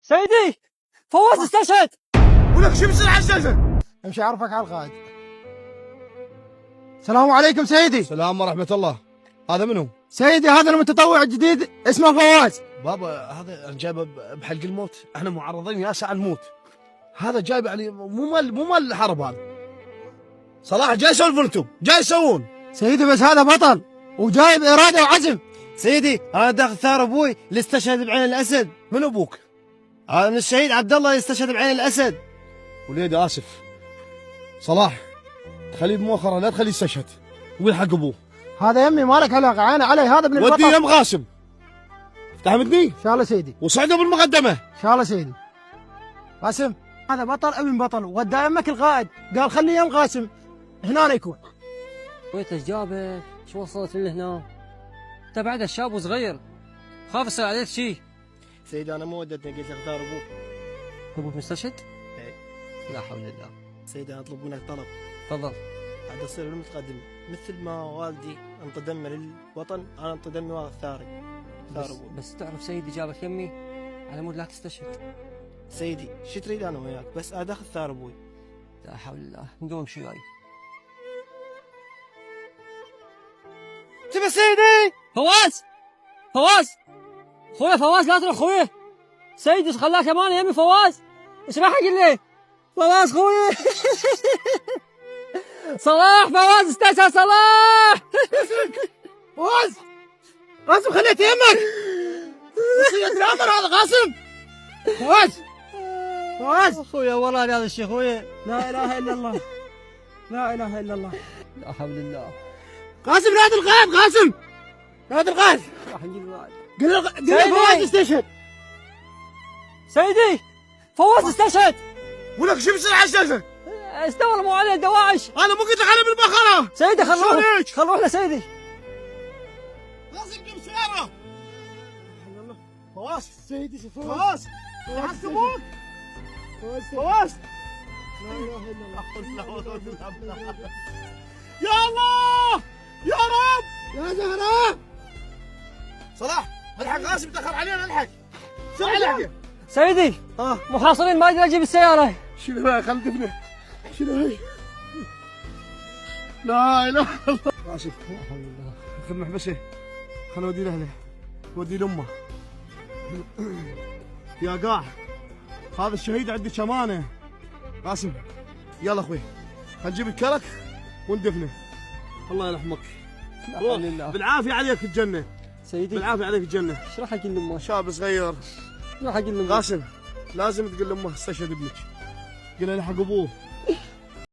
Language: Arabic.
سيدي فواز استشهد. ولك شو بسرعة استشهد؟ امشي اعرفك على القائد. السلام عليكم سيدي. السلام ورحمة الله. هذا منو؟ سيدي هذا المتطوع الجديد اسمه فواز. بابا هذا جايبه بحلق الموت، احنا معرضين يا ساعة الموت. هذا جايب يعني مو مال الحرب هذا. صراحة جاي يسولفون انتم، جاي يسوون. سيدي بس هذا بطل وجايب إرادة وعزم. سيدي انا داخل ثار ابوي اللي استشهد بعين الاسد. من ابوك؟ انا من الشهيد عبد الله اللي استشهد بعين الاسد. وليدي اسف. صلاح تخليه بمؤخرة، لا تخليه يستشهد ويلحق ابوه. هذا يمي مالك علاقة، عيني علي، هذا ابن البطل. ودي يم قاسم. فهمتني؟ ان شاء الله سيدي، وصعده بالمقدمة. ان شاء الله سيدي. قاسم هذا بطل ابن بطل، ودى يمك القائد قال خلي يم قاسم هنا يكون. ويت ايش جابك؟ شو وصلت لهنا؟ انت بعد الشاب وصغير، خاف يصير عليك شيء. سيدي انا مو ودتني، قلت لك اختار ابوك. ابوك مستشهد؟ ايه. لا حول الله. سيدي انا اطلب منك طلب. تفضل. عاد اصير بالمتقدم مثل ما والدي انطى دمه للوطن، انا انطى دمي وانا ثاري. ثار ابوي. بس تعرف سيدي جابك يمي على مود لا تستشهد. سيدي شو تريد انا وياك؟ بس انا داخل ثار ابوي. لا حول الله. نقوم امشي وياي. تبى سيدي؟ فواز فواز خويا فواز لا تروح خويا. سيدي ايش خلاك امانه يمي فواز؟ ايش راح اقول لي؟ فواز خويا. صلاح فواز استشهد صلاح. فواز قاسم خليت يمك. سيد الامر هذا قاسم. فواز فواز خويا وراني هذا الشيء خويا. لا اله الا الله، لا اله الا الله. لا حول الله. قاسم نادي القائد، قاسم نادي القائد. راح نجيب واحد. قل له فواز استشهد. سيدي فواز استشهد. ولك شو بسرعة استشهد؟ استولوا عليه الدواعش. انا مو قلت لك عليه بالبقرة. سيدي خل نروح، شلونك؟ خل نروح لسيدي. لازم جيب سيارة. فواز سيدي فواز يحسبوك. فواز لا اله الا الله. يا الله يا رب يا زهراء. صلاح الحق قاسم تاخر علينا، الحق سرعة الحق. سيدي محاصرين ما اقدر اجيب السياره. شيل هاي خل تفنى، شيل هاي. لا اله الا الله. قاسم خذ محبسه، خل اودي لاهله، ودي لامه. يا قاع هذا الشهيد عندي كمانه. قاسم يلا اخوي خل نجيب الكرك وندفنه. الله يرحمك. روح بالعافيه عليك الجنه. سيدي بالعافيه عليك الجنه. ايش راح اقول لامه؟ شاب صغير. راح اقول لامه؟ قاسم لازم تقول لامه استشهد ابنك. قل له لحق ابوه